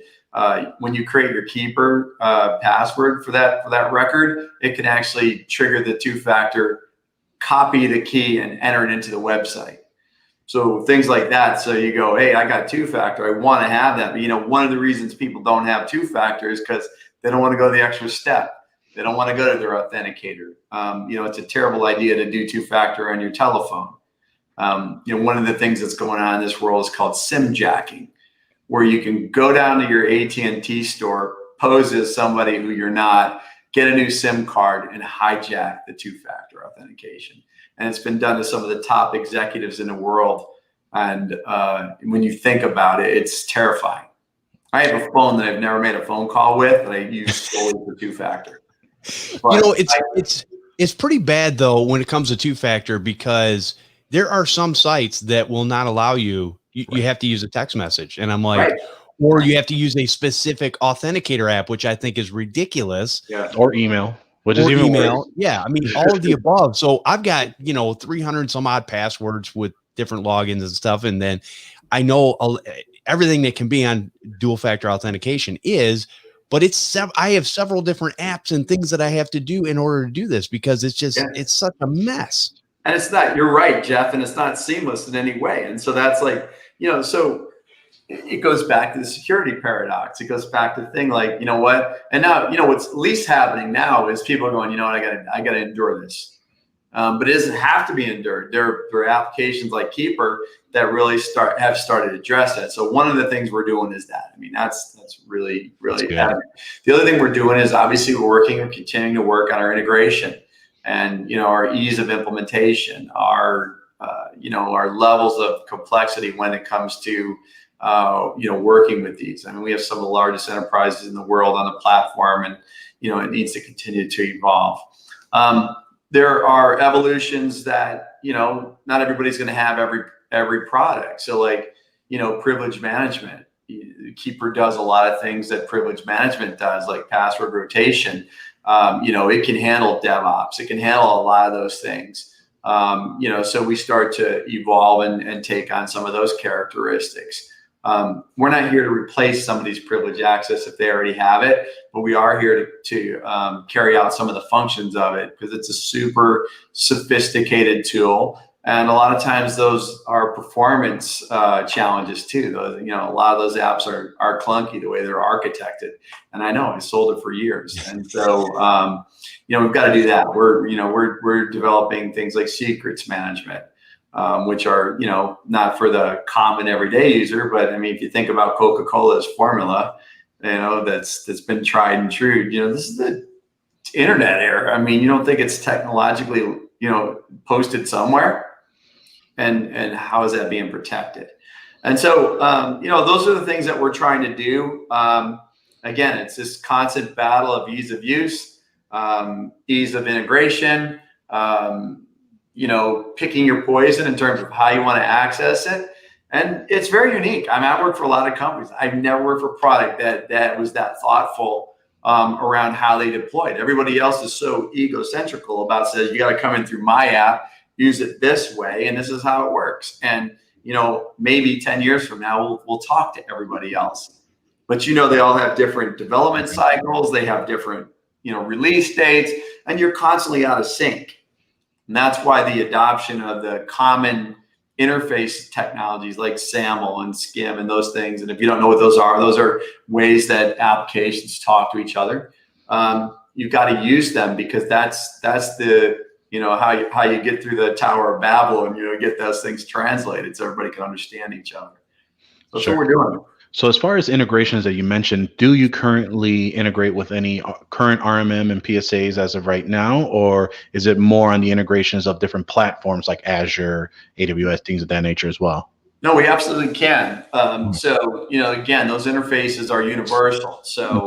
when you create your Keeper password for that record, it can actually trigger the two-factor, copy the key, and enter it into the website. So things like that. So you go, hey, I got two-factor, I want to have that. But one of the reasons people don't have two-factor is because they don't want to go the extra step. They don't want to go to their authenticator. It's a terrible idea to do two-factor on your telephone. One of the things that's going on in this world is called SIM jacking, where you can go down to your AT&T store, pose as somebody who you're not, get a new SIM card, and hijack the two-factor authentication. And it's been done to some of the top executives in the world. And when you think about it, it's terrifying. I have a phone that I've never made a phone call with, that I use solely for two-factor. But it's pretty bad though when it comes to two-factor, because there are some sites that will not allow you. You have to use a text message, and I'm like, or you have to use a specific authenticator app, which I think is ridiculous. Yeah. Or email, which is even worse. Yeah, I mean, all of the above. So I've got 300 some odd passwords with different logins and stuff, and then I know everything that can be on dual factor authentication is. But I have several different apps and things that I have to do in order to do this, because it's just, it's such a mess. And it's not, you're right, Jeff, and it's not seamless in any way. And so that's like, so it goes back to the security paradox. It goes back to the thing like, what? And now, what's at least happening now is people are going, I got to endure this. But it doesn't have to be endured. There are applications like Keeper that really have started to address that. So one of the things we're doing is that. I mean, that's really, really happening. The other thing we're doing is obviously we're continuing to work on our integration and, our ease of implementation, our levels of complexity when it comes to, working with these. I mean, we have some of the largest enterprises in the world on the platform, and, it needs to continue to evolve. There are evolutions that, not everybody's going to have every product. So like, privilege management, Keeper does a lot of things that privilege management does, like password rotation. It can handle DevOps. It can handle a lot of those things. So we start to evolve and take on some of those characteristics. We're not here to replace somebody's privilege access if they already have it, but we are here to carry out some of the functions of it, because it's a super sophisticated tool. And a lot of times those are performance challenges too. Those, a lot of those apps are clunky the way they're architected. And I know I sold it for years. And so, we've got to do that. We're developing things like secrets management, which are, not for the common everyday user, but I mean, if you think about Coca-Cola's formula, that's been tried and true, this is the internet era. I mean, you don't think it's technologically, posted somewhere? And how is that being protected? And so, those are the things that we're trying to do. Again, it's this constant battle of ease of use, ease of integration, picking your poison in terms of how you want to access it. And it's very unique. I work for a lot of companies. I've never worked for a product that was that thoughtful around how they deployed. Everybody else is so egocentrical about says, you got to come in through my app use it this way, and this is how it works. And, maybe 10 years from now, we'll talk to everybody else. But, they all have different development cycles. They have different, release dates, and you're constantly out of sync. And that's why the adoption of the common interface technologies like SAML and SCIM and those things. And if you don't know what those are ways that applications talk to each other. You've got to use them, because that's the, how you get through the Tower of Babel and, get those things translated so everybody can understand each other. So that's what we're doing. So as far as integrations that you mentioned, do you currently integrate with any current RMM and PSAs as of right now, or is it more on the integrations of different platforms like Azure, AWS, things of that nature as well? No, we absolutely can. So, again, those interfaces are universal. So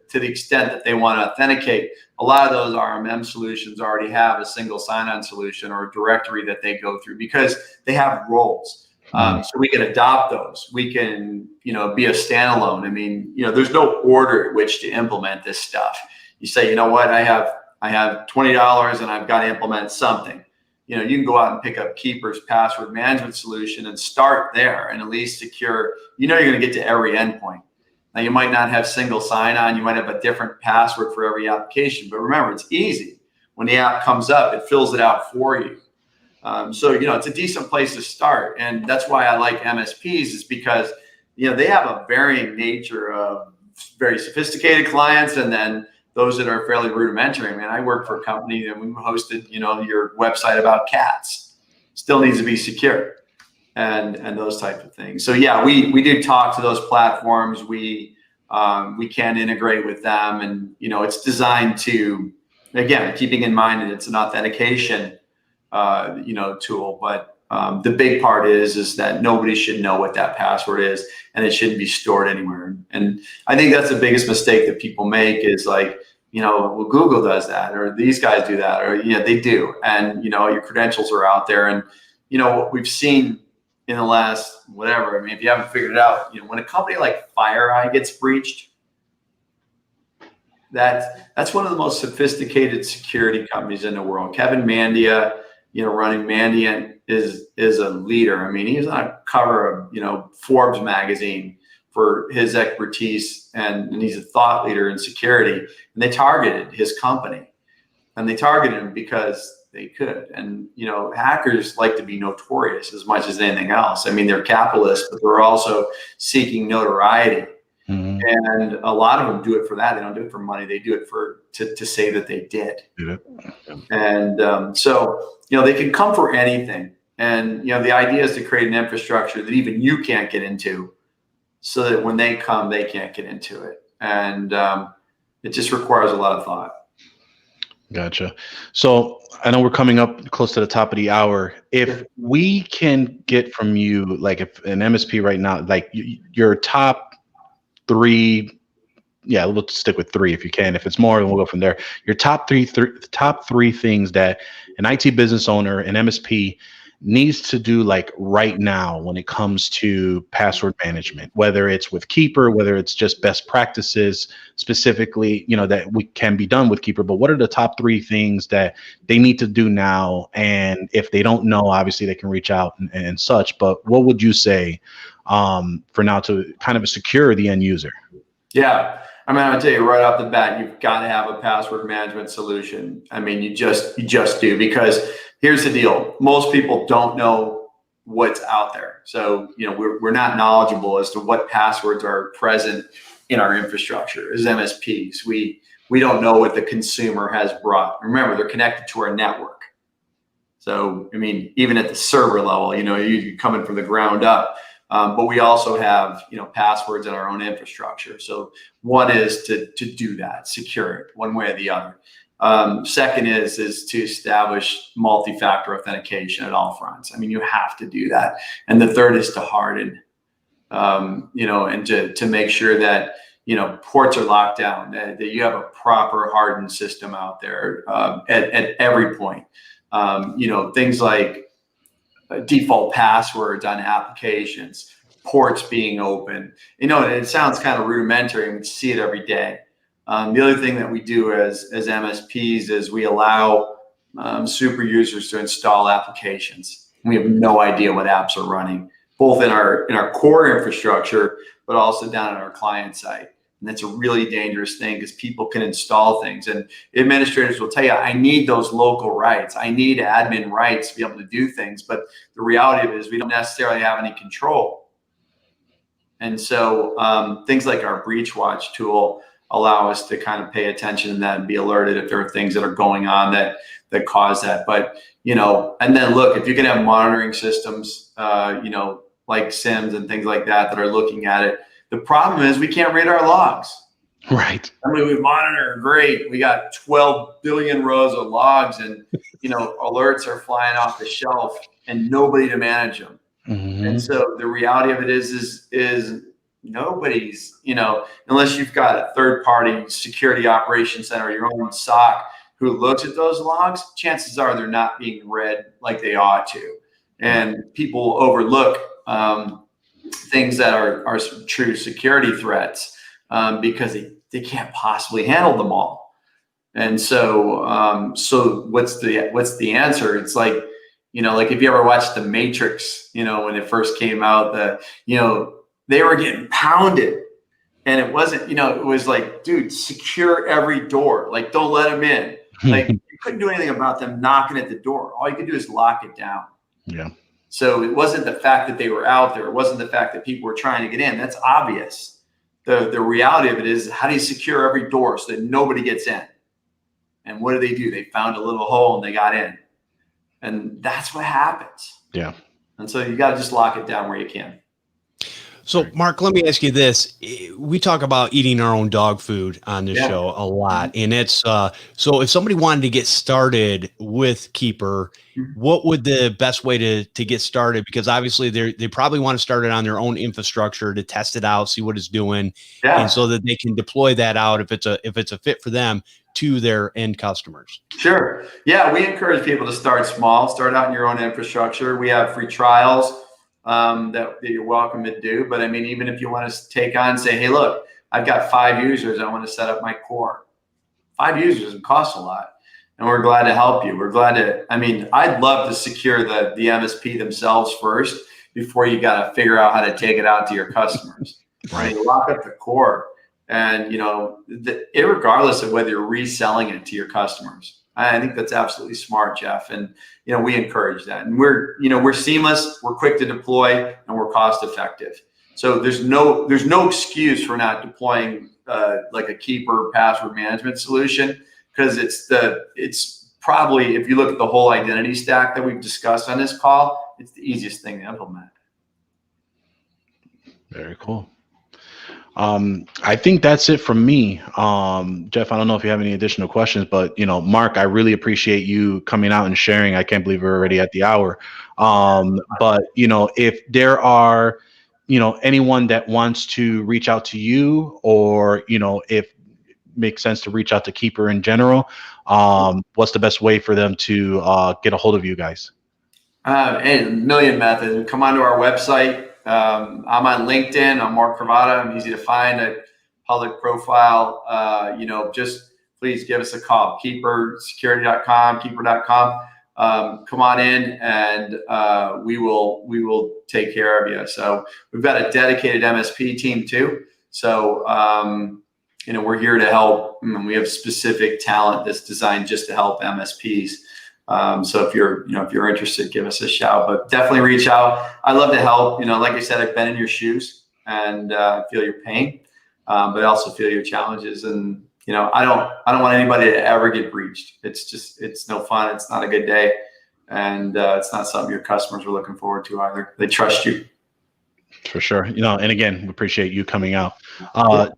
to the extent that they want to authenticate, a lot of those RMM solutions already have a single sign-on solution or a directory that they go through, because they have roles. So we can adopt those. We can, be a standalone. I mean, there's no order at which to implement this stuff. You say, you know what, I have $20 and I've got to implement something. You can go out and pick up Keeper's password management solution and start there, and at least secure. You're going to get to every endpoint. Now, you might not have single sign-on. You might have a different password for every application. But remember, it's easy. When the app comes up, it fills it out for you. So, it's a decent place to start. And that's why I like MSPs, is because, they have a varying nature of very sophisticated clients, and then those that are fairly rudimentary. I mean, I work for a company that we hosted, your website about cats. Still needs to be secure, and those types of things. So yeah, we do talk to those platforms. We can integrate with them, and it's designed to, again, keeping in mind that it's an authentication tool, but the big part is that nobody should know what that password is, and it shouldn't be stored anywhere. And I think that's the biggest mistake that people make, is like, well, Google does that, or these guys do that, or they do, and your credentials are out there. And what we've seen in the last whatever, I mean, if you haven't figured it out, when a company like FireEye gets breached, that's one of the most sophisticated security companies in the world. Kevin Mandia, running Mandiant, is a leader. I mean, he's on a cover of, Forbes magazine for his expertise, and he's a thought leader in security. And they targeted his company, and they targeted him because they could. And, hackers like to be notorious as much as anything else. I mean, they're capitalists, but they're also seeking notoriety. Mm-hmm. And a lot of them do it for that. They don't do it for money. They do it to say that they did. Yeah. And so, they can come for anything. And, the idea is to create an infrastructure that even you can't get into, so that when they come, they can't get into it. And it just requires a lot of thought. Gotcha. So I know we're coming up close to the top of the hour. If we can get from you, like, if an MSP right now, like your top three, yeah, we'll stick with three if you can. If it's more, then we'll go from there. Your top three things that an IT business owner, an MSP, needs to do, like, right now when it comes to password management, whether it's with Keeper, whether it's just best practices specifically, that we can be done with Keeper. But what are the top three things that they need to do now? And if they don't know, obviously they can reach out and such. But what would you say for now to kind of secure the end user? Yeah. I mean, I'll tell you right off the bat, you've got to have a password management solution. I mean, you just do, because here's the deal. Most people don't know what's out there. So, we're not knowledgeable as to what passwords are present in our infrastructure as MSPs. We don't know what the consumer has brought. Remember, they're connected to our network. So, I mean, even at the server level, you're coming from the ground up. But we also have, passwords in our own infrastructure. So one is to do that, secure it one way or the other. Second is to establish multi-factor authentication at all fronts. I mean, you have to do that. And the third is to harden, and to make sure that, ports are locked down, that you have a proper hardened system out there at every point. Things like default passwords on applications, ports being open. It sounds kind of rudimentary, and we see it every day. The other thing that we do as MSPs is we allow, super users to install applications. We have no idea what apps are running, both in our core infrastructure, but also down on our client side. And that's a really dangerous thing because people can install things, and administrators will tell you, I need those local rights. I need admin rights to be able to do things. But the reality of it is we don't necessarily have any control. And so things like our Breach Watch tool allow us to kind of pay attention to that and be alerted if there are things that are going on that cause that. But, and then look, if you can have monitoring systems, like SIMs and things like that are looking at it, the problem is we can't read our logs. Right. I mean, we monitor, great. We got 12 billion rows of logs, and, alerts are flying off the shelf and nobody to manage them. Mm-hmm. And so the reality of it is nobody's, unless you've got a third-party security operations center, your own SOC who looks at those logs, chances are they're not being read like they ought to. And people overlook things that are true security threats because they can't possibly handle them all. And so what's the answer? It's like, like if you ever watched The Matrix, when it first came out, they were getting pounded, and it wasn't, it was like, dude, secure every door. Like, don't let them in. Like, you couldn't do anything about them knocking at the door. All you could do is lock it down. Yeah. So it wasn't the fact that they were out there. It wasn't the fact that people were trying to get in. That's obvious. The reality of it is, how do you secure every door so that nobody gets in? And what do? They found a little hole and they got in. And that's what happens. Yeah. And so you got to just lock it down where you can. So, Mark, let me ask you this. We talk about eating our own dog food on this show a lot. And it's so if somebody wanted to get started with Keeper, what would the best way to get started? Because obviously they probably want to start it on their own infrastructure to test it out, see what it's doing, and so that they can deploy that out if it's a fit for them to their end customers. Sure. Yeah, we encourage people to start small, start out in your own infrastructure. We have free trials that you're welcome to do. But I mean, even if you want to take on, say, hey, look, I've got 5 users. I want to set up my core. 5 users, it costs a lot. And we're glad to help you. We're glad to, I'd love to secure the MSP themselves first before you got to figure out how to take it out to your customers. Right. Lock up the core. And, irregardless of whether you're reselling it to your customers. I think that's absolutely smart, Jeff. And, we encourage that. And we're seamless, we're quick to deploy, and we're cost effective. So there's no excuse for not deploying like a Keeper password management solution, because it's probably, if you look at the whole identity stack that we've discussed on this call, it's the easiest thing to implement. Very cool. I think that's it from me. Jeff, I don't know if you have any additional questions, but Mark, I really appreciate you coming out and sharing. I can't believe we're already at the hour. But if there are, anyone that wants to reach out to you, or, if it makes sense to reach out to Keeper in general, what's the best way for them to get a hold of you guys? And a million methods. Come onto our website. I'm on LinkedIn. I'm Mark Cravata. I'm easy to find. A public profile. Just please give us a call. KeeperSecurity.com, Keeper.com. Come on in, and we will take care of you. So we've got a dedicated MSP team too. So we're here to help. We have specific talent that's designed just to help MSPs. So if you're interested, give us a shout, but definitely reach out. I love to help. Like I said, I've been in your shoes and feel your pain, but I also feel your challenges. And I don't want anybody to ever get breached. It's no fun. It's not a good day, and it's not something your customers are looking forward to either. They trust you. For sure. And again, we appreciate you coming out.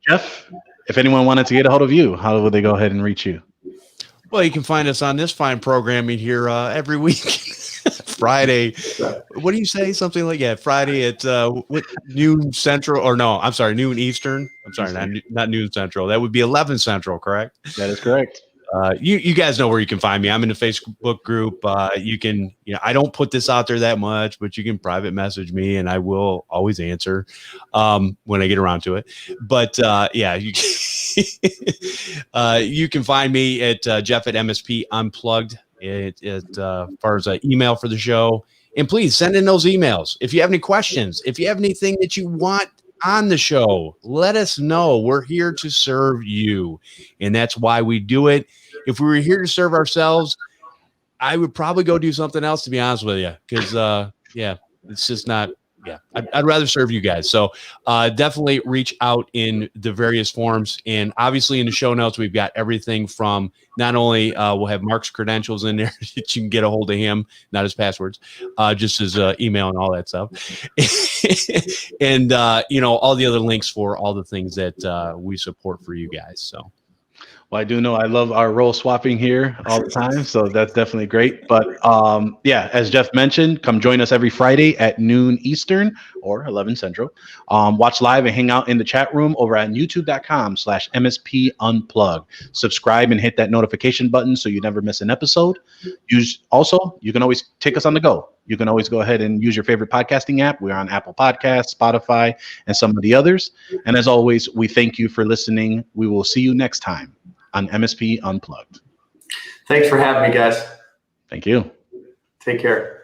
Jeff, if anyone wanted to get a hold of you, how would they go ahead and reach you? Well, you can find us on this fine programming here every week. Friday. What do you say? Something like Friday at noon Central, or no, I'm sorry, noon Eastern. I'm sorry, not noon Central. That would be 11 Central, correct? That is correct. You guys know where you can find me. I'm in the Facebook group. You can, I don't put this out there that much, but you can private message me and I will always answer when I get around to it. But you can, you can find me at Jeff at MSP Unplugged as far as an email for the show. And please send in those emails. If you have any questions, if you have anything that you want on the show, let us know. We're here to serve you. And that's why we do it. If we were here to serve ourselves, I would probably go do something else, to be honest with you. Because, it's just not. Yeah, I'd rather serve you guys. So definitely reach out in the various forms. And obviously in the show notes, we've got everything from not only we'll have Mark's credentials in there that you can get a hold of him, not his passwords, just his email and all that stuff. And, all the other links for all the things that we support for you guys. So. Well, I do know I love our role swapping here all the time, so that's definitely great. But as Jeff mentioned, come join us every Friday at noon Eastern or 11 Central. Watch live and hang out in the chat room over at youtube.com/MSP Unplugged. Subscribe and hit that notification button so you never miss an episode. You can always take us on the go. You can always go ahead and use your favorite podcasting app. We're on Apple Podcasts, Spotify, and some of the others. And as always, we thank you for listening. We will see you next time on MSP Unplugged. Thanks for having me, guys. Thank you. Take care.